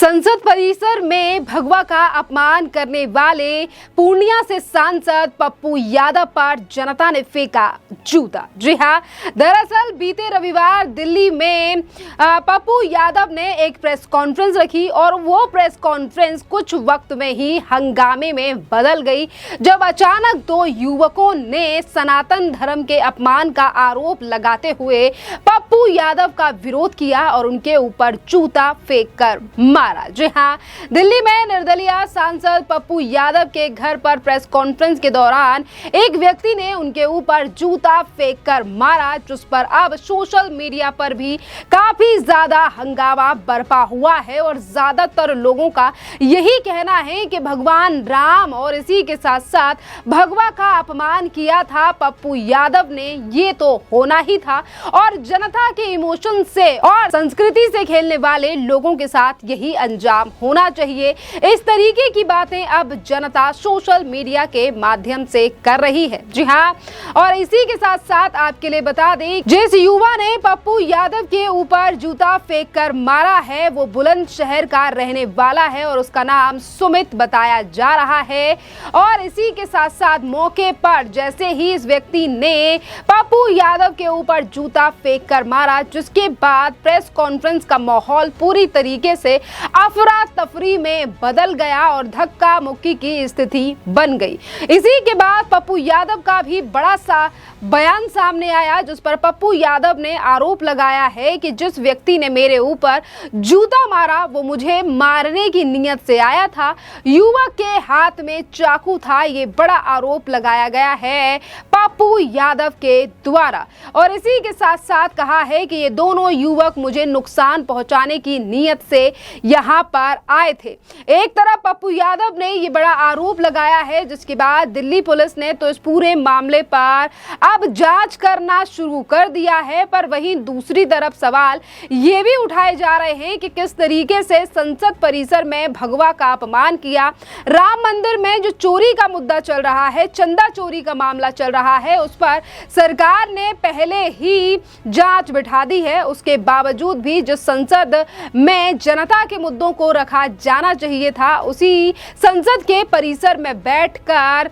संसद परिसर में भगवा का अपमान करने वाले पूर्णिया से सांसद पप्पू यादव पर जनता ने फेंका जूता। जी हाँ, दरअसल बीते रविवार दिल्ली में पप्पू यादव ने एक प्रेस कॉन्फ्रेंस रखी और वो प्रेस कॉन्फ्रेंस कुछ वक्त में ही हंगामे में बदल गई, जब अचानक दो युवकों ने सनातन धर्म के अपमान का आरोप लगाते हुए पप्पू यादव का विरोध किया और उनके ऊपर जूता फेंक कर मारा। जी हाँ, दिल्ली में निर्दलीय सांसद पप्पू यादव के घर पर प्रेस कॉन्फ्रेंस के दौरान एक व्यक्ति ने उनके ऊपर जूता फेंक कर मारा, जिस पर अब सोशल मीडिया पर भी काफी ज्यादा हंगामा बरपा हुआ है और ज्यादातर लोगों का यही कहना है कि भगवान राम और इसी के साथ साथ भगवा का अपमान किया था पप्पू यादव ने, ये तो होना ही था और जनता के इमोशन से और संस्कृति से खेलने वाले लोगों के साथ यही अंजाम होना चाहिए। इस तरीके की बातें अब जनता सोशल मीडिया के माध्यम से कर रही है। जी हाँ, और इसी के साथ साथ आपके लिए बता दें, जिस युवा ने पप्पू यादव के ऊपर जूता फेंक कर मारा है वो बुलंदशहर का रहने वाला है और उसका नाम सुमित बताया जा रहा है। और इसी के साथ साथ मौके पर जैसे ही इस व्यक्ति ने पप्पू यादव के ऊपर जूता फेंक कर मारा, जिसके बाद प्रेस कॉन्फ्रेंस का माहौल पूरी तरीके से अफरा तफरी में बदल गया और धक्का मुक्की की स्थिति बन गई। इसी के बाद पप्पू यादव का भी बड़ा सा बयान सामने आया, जिस पर पप्पू यादव ने आरोप लगाया है कि जिस व्यक्ति ने मेरे ऊपर जूता मारा वो मुझे मारने की नीयत से आया था, युवक के हाथ में चाकू था। ये बड़ा आरोप लगाया गया है पप्पू यादव के द्वारा और इसी के साथ साथ कहा है कि ये दोनों युवक मुझे नुकसान पहुंचाने की नीयत से यहाँ पर आए थे। एक तरफ पप्पू यादव ने ये बड़ा आरोप लगाया है, जिसके बाद दिल्ली पुलिस ने तो इस पूरे मामले पर अब जांच करना शुरू कर दिया है, पर वहीं दूसरी तरफ सवाल ये भी उठाए जा रहे हैं कि किस तरीके से संसद परिसर में भगवा का अपमान किया। राम मंदिर में जो चोरी का मुद्दा चल रहा है, चंदा चोरी का मामला चल रहा है, उस पर सरकार ने पहले ही जांच बिठा दी है। उसके बावजूद भी जो संसद में जनता के मुद्दों को रखा जाना चाहिए था, उसी संसद के परिसर में बैठकर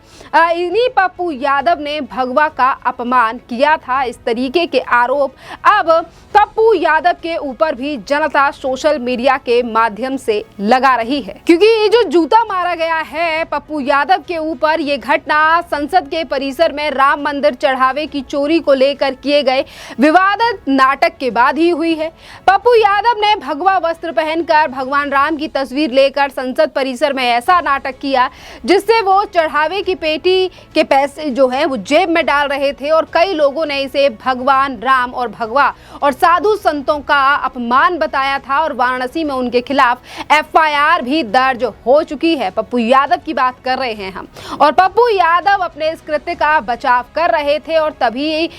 इन्हीं पप्पू यादव ने भगवा का अपमान किया था। इस तरीके के आरोप अब पप्पू यादव के ऊपर भी जनता सोशल मीडिया के माध्यम से लगा रही है, क्योंकि ये जो जूता मारा गया है पप्पू यादव के ऊपर, ये घटना संसद के परिसर में राम मंदिर चढ़ावे की चोरी को लेकर किए गए विवादित नाटक के बाद ही हुई है। पप्पू यादव ने भगवा वस्त्र पहनकर भगवान राम की तस्वीर लेकर संसद परिसर में ऐसा नाटक किया जिससे वो चढ़ावे की पेटी के पैसे जो है वो जेब में डाल रहे थे और कई लोगों ने इसे भगवान राम और भगवा और साधु संतों का अपमान बताया था और वाराणसी में उनके खिलाफ एफआईआर भी दर्ज हो चुकी है। पप्पू यादव की बात कर रहे हैं हम, और पप्पू यादव अपने इस कृत्य का बचाव कर रहे थे और तभी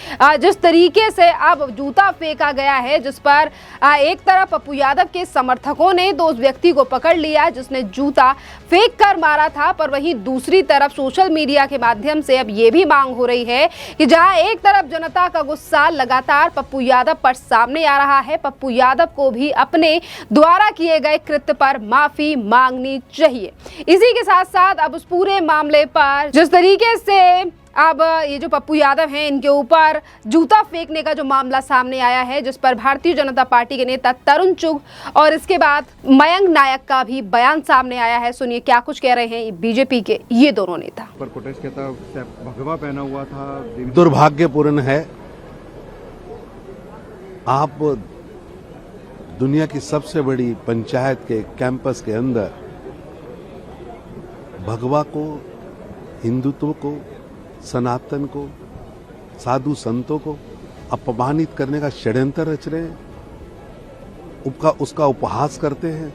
जिस तरीके से अब जूता फेंका गया है, जिस पर एक तरफ पप्पू यादव के समर्थकों ने तो उस व्यक्ति को पकड़ लिया जिसने जूता फेंक कर मारा था, पर वहीं दूसरी तरफ सोशल मीडिया के माध्यम से अब ये भी मांग हो रही है कि जहां एक तरफ जनता का गुस्सा लगातार पप्पू यादव पर सामने आ रहा है, पप्पू यादव को भी अपने द्वारा किए गए कृत्य पर माफी मांगनी चाहिए। इसी के साथ साथ अब उस पूरे मामले पर जिस तरीके से अब ये जो पप्पू यादव हैं इनके ऊपर जूता फेंकने का जो मामला सामने आया है, जिस पर भारतीय जनता पार्टी के नेता तरुण चुग और इसके बाद मयंक नायक का भी बयान सामने आया है। सुनिए क्या कुछ कह रहे हैं बीजेपी के ये दोनों नेता। पर प्रोटेस्ट कहता भगवा पहना हुआ था। दुर्भाग्यपूर्ण है, आप दुनिया की सबसे बड़ी पंचायत के कैंपस के अंदर भगवा को, हिंदुत्व को, सनातन को, साधु संतों को अपमानित करने का षड्यंत्र रच रहे हैं, उसका उपहास करते हैं।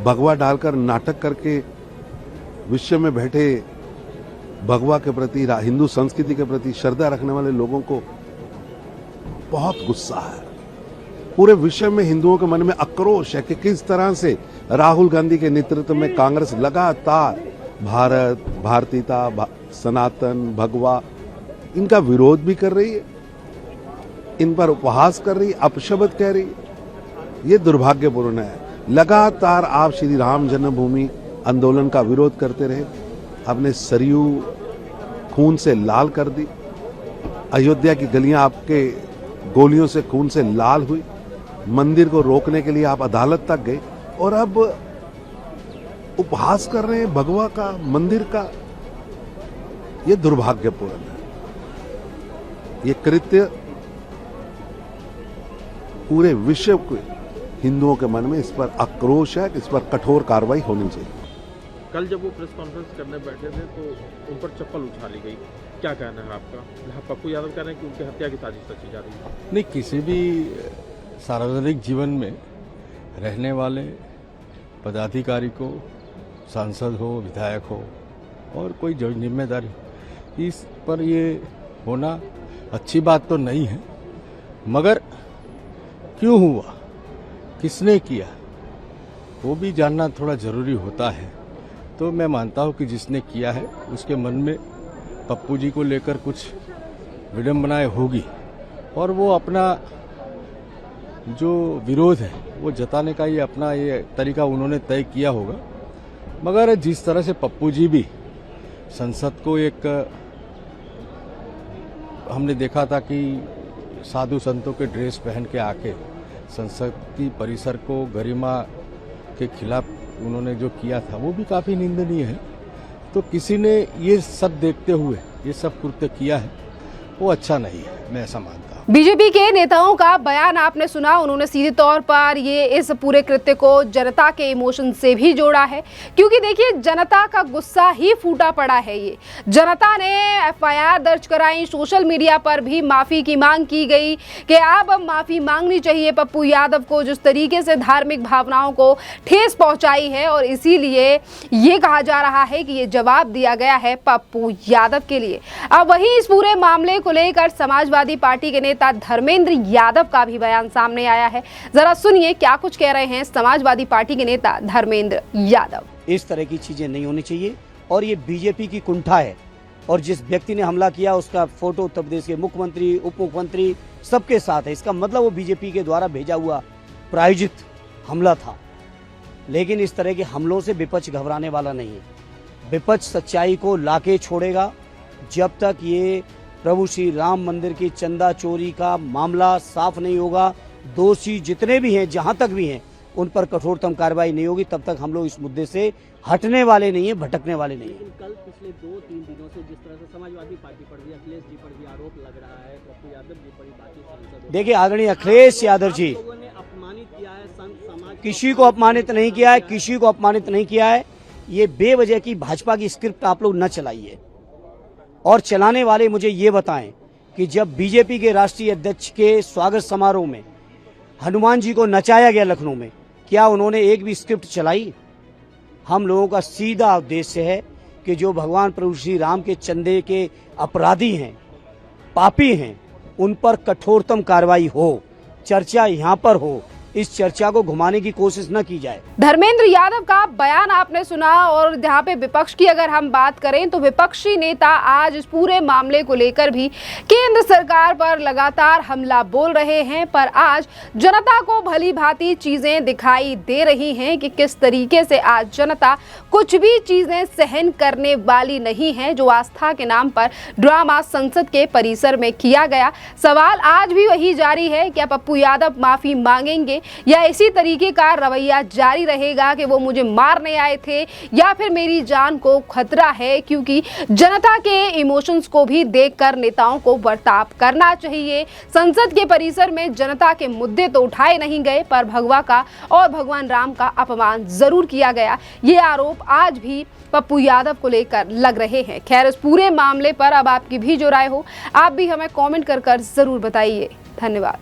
भगवा डालकर नाटक करके विश्व में बैठे भगवा के प्रति, हिंदू संस्कृति के प्रति श्रद्धा रखने वाले लोगों को बहुत गुस्सा है। पूरे विश्व में हिंदुओं के मन में आक्रोश है कि किस तरह से राहुल गांधी के नेतृत्व में कांग्रेस लगातार भारत, भारतीयता, सनातन, भगवा इनका विरोध भी कर रही है, इन पर उपहास कर रही है, अपशब्द कह रही है। ये दुर्भाग्यपूर्ण है। लगातार आप श्री राम जन्मभूमि आंदोलन का विरोध करते रहे, आपने सरयू खून से लाल कर दी, अयोध्या की गलियां आपके गोलियों से खून से लाल हुई, मंदिर को रोकने के लिए आप अदालत तक गए और अब उपहास कर रहे हैं भगवा का, मंदिर का। यह दुर्भाग्यपूर्ण है। ये कृत्य पूरे विश्व के हिंदुओं के मन में इस पर आक्रोश है कि इस पर कठोर कार्रवाई होनी चाहिए। कल जब वो प्रेस कॉन्फ्रेंस करने बैठे थे तो उन पर चप्पल उछाली गई, क्या कहना है आपका? पप्पू यादव कह रहे हैं कि उनकी हत्या की साजिश रची जा रही है। नहीं, किसी भी सार्वजनिक जीवन में रहने वाले पदाधिकारी को, सांसद हो, विधायक हो और कोई जो जिम्मेदारी, इस पर ये होना अच्छी बात तो नहीं है, मगर क्यों हुआ, किसने किया, वो भी जानना थोड़ा जरूरी होता है। तो मैं मानता हूँ कि जिसने किया है उसके मन में पप्पू जी को लेकर कुछ विडंबनाएं होगी और वो अपना जो विरोध है वो जताने का ये अपना ये तरीका उन्होंने तय किया होगा। मगर जिस तरह से पप्पू जी भी संसद को एक हमने देखा था कि साधु संतों के ड्रेस पहन के आके संसद की परिसर को गरिमा के खिलाफ उन्होंने जो किया था वो भी काफ़ी निंदनीय है। तो किसी ने ये सब देखते हुए ये सब कृत्य किया है, वो अच्छा नहीं है, मैं ऐसा मानता हूँ। बीजेपी के नेताओं का बयान आपने सुना, उन्होंने सीधे तौर पर ये इस पूरे कृत्य को जनता के इमोशन से भी जोड़ा है, क्योंकि देखिए जनता का गुस्सा ही फूटा पड़ा है। ये जनता ने एफआईआर दर्ज कराई, सोशल मीडिया पर भी माफी की मांग की गई कि अब माफी मांगनी चाहिए पप्पू यादव को, जिस तरीके से धार्मिक भावनाओं को ठेस पहुंचाई है, और इसीलिए ये कहा जा रहा है कि ये जवाब दिया गया है पप्पू यादव के लिए। अब वहीं इस पूरे मामले को लेकर समाजवादी पार्टी के नेता धर्मेंद्र यादव का भी बयान सामने आया है। जरा सुनिए क्या कुछ कह रहे हैं समाजवादी पार्टी के नेता धर्मेंद्र यादव। इस तरह की चीजें नहीं होनी चाहिए और ये बीजेपी की कुंठा है। और जिस व्यक्ति ने हमला किया उसका फोटो उत्तर प्रदेश के मुख्यमंत्री, उप मुख्यमंत्री सबके साथ है। इसका मतलब वो बीजेपी के द्वारा भेजा हुआ प्रायोजित हमला था। लेकिन इस तरह के हमलों से विपक्ष घबराने वाला नहीं है। विपक्ष सच्चाई को लाके छोड़ेगा जब तक ये प्रभु श्री राम मंदिर की चंदा चोरी का मामला साफ नहीं होगा। दोषी जितने भी हैं, जहां तक भी हैं, उन पर कठोरतम कार्रवाई नहीं होगी, तब तक हम लोग इस मुद्दे से हटने वाले नहीं है, भटकने वाले नहीं है। कल पिछले 2-3 दिनों से जिस तरह से समाजवादी पार्टी पर भी, अखिलेश जी पर भी आरोप लग रहा है, पप्पू यादव जी पर भी, बाकी सांसद, देखिए आदरणीय अखिलेश यादव जी, लोगों ने अपमानित किया है संत समाज, किसी को अपमानित नहीं किया है, किसी को अपमानित नहीं किया है। ये बेवजह की भाजपा की स्क्रिप्ट आप लोग न चलाइए। और चलाने वाले मुझे ये बताएं कि जब बीजेपी के राष्ट्रीय अध्यक्ष के स्वागत समारोह में हनुमान जी को नचाया गया लखनऊ में, क्या उन्होंने एक भी स्क्रिप्ट चलाई? हम लोगों का सीधा उद्देश्य है कि जो भगवान प्रभु श्री राम के चंदे के अपराधी हैं, पापी हैं, उन पर कठोरतम कार्रवाई हो, चर्चा यहाँ पर हो, इस चर्चा को घुमाने की कोशिश न की जाए। धर्मेंद्र यादव का बयान आपने सुना। और जहां पे विपक्ष की अगर हम बात करें तो विपक्षी नेता आज इस पूरे मामले को लेकर भी केंद्र सरकार पर लगातार हमला बोल रहे हैं, पर आज जनता को भली भांति चीजें दिखाई दे रही हैं कि किस तरीके से आज जनता कुछ भी चीजें सहन करने वाली नहीं है। जो आस्था के नाम पर ड्रामा संसद के परिसर में किया गया, सवाल आज भी वही जारी है, क्या पप्पू यादव माफी मांगेंगे या इसी तरीके का रवैया जारी रहेगा कि वो मुझे मारने आए थे या फिर मेरी जान को खतरा है? क्योंकि जनता के इमोशंस को भी देखकर नेताओं को बर्ताव करना चाहिए। संसद के परिसर में जनता के मुद्दे तो उठाए नहीं गए, पर भगवा का और भगवान राम का अपमान जरूर किया गया। ये आरोप आज भी पप्पू यादव को लेकर लग रहे हैं। खैर, इस पूरे मामले पर अब आपकी भी जो राय हो, आप भी हमें कमेंट कर जरूर बताइए। धन्यवाद।